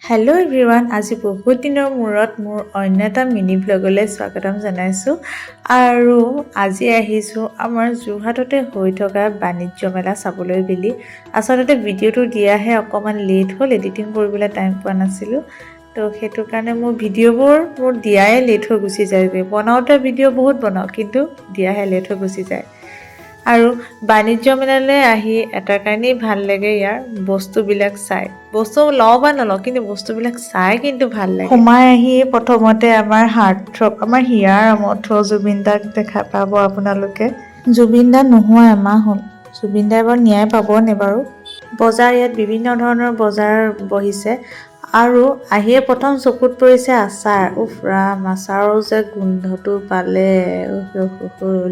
Hello' everyone, আজি বহুত দিনৰ মূৰত মোৰ অন্য এটা মিনি ব্লগলৈ স্বাগতম জনাইছোঁ। আৰু আজি আহিছোঁ আমাৰ যোৰহাটতে হৈ থকা বাণিজ্য মেলা চাবলৈ বুলি। আচলতে ভিডিঅ'টো দিয়াহে অকণমান লেট হ'ল, এডিটিং কৰিবলৈ টাইম পোৱা নাছিলোঁ। তো সেইটো কাৰণে মোৰ ভিডিঅ'বোৰ দিয়াই লেট হৈ গুচি যায়গৈ। বনাওঁতে ভিডিঅ' বহুত বনাওঁ, কিন্তু দিয়াহে লেট হৈ গুচি যায়। আৰু বাণিজ্য মেলালৈ আহি এটা কাৰণেই ভাল লাগে, ইয়াৰ বস্তুবিলাক চাই। বস্তু লওঁ বা নলওঁ, কিন্তু বস্তুবিলাক চাই কিন্তু ভাল লাগে। সোমাই আহি প্ৰথমতে আমাৰ হাৰ্থক, আমাৰ হিয়াৰ আমঠু জুবিন দাক দেখা পাব আপোনালোকে। জুবিন দা নোহোৱা এমাহ হ'ল। জুবিন দাই এবাৰ ন্যায় পাবনে বাৰু? বজাৰ, ইয়াত বিভিন্ন ধৰণৰ বজাৰ বহিছে। আৰু আহিয়ে প্ৰথম চকুত পৰিছে আচাৰ। উফ ৰাম, আচাৰৰ যে গোন্ধটো পালে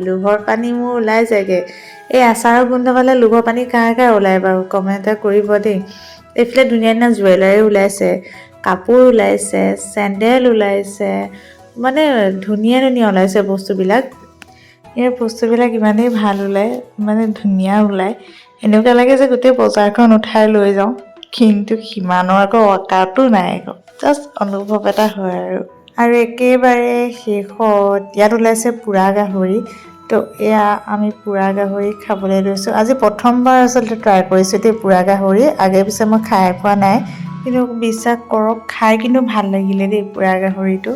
লোভৰ পানী মোৰ ওলাই যায়গৈ। এই আচাৰৰ গোন্ধ পালে লোভৰ পানী কাৰ কাৰ ওলায় বাৰু কমেণ্ট এটা কৰিব দেই। এইফালে ধুনীয়া ধুনীয়া জুৱেলাৰী ওলাইছে, কাপোৰ ওলাইছে, চেণ্ডেল ওলাইছে, মানে ধুনীয়া ধুনীয়া ওলাইছে বস্তুবিলাক। এই বস্তুবিলাক ইমানেই ভাল ওলায়, মানে ধুনীয়া ওলায়, এনেকুৱা লাগে যে গোটেই বজাৰখন উঠাই লৈ যাওঁ। কিন্তু সিমানৰ আকৌ অকাতো নাই, আকৌ জাষ্ট অনুভৱ এটা হয় আৰু একেবাৰে শেষত ইয়াত ওলাইছে পোৰা গাহৰি। তো এয়া আমি পোৰা গাহৰি খাবলৈ লৈছোঁ। আজি প্ৰথমবাৰ আচলতে ট্ৰাই কৰিছোঁ দেই পোৰা গাহৰি। আগে পিছে মই খাই পোৱা নাই, কিন্তু বিশ্বাস কৰক খাই কিন্তু ভাল লাগিলে দেই। পোৰা গাহৰিটো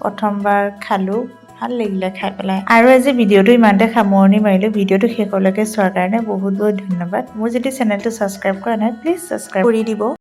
প্ৰথমবাৰ খালোঁ, ভাল লাগিলে খাই পেলাই। আৰু আজি ভিডিঅ'টো ইমানতে সামৰণি মাৰিলোঁ। ভিডিঅ'টো শেষলৈকে চোৱাৰ কাৰণে বহুত বহুত ধন্যবাদ। মোৰ যদি চেনেলটো ছাবস্ক্ৰাইব কৰা নাই, প্লিজ ছাবস্ক্ৰাইব কৰি দিব।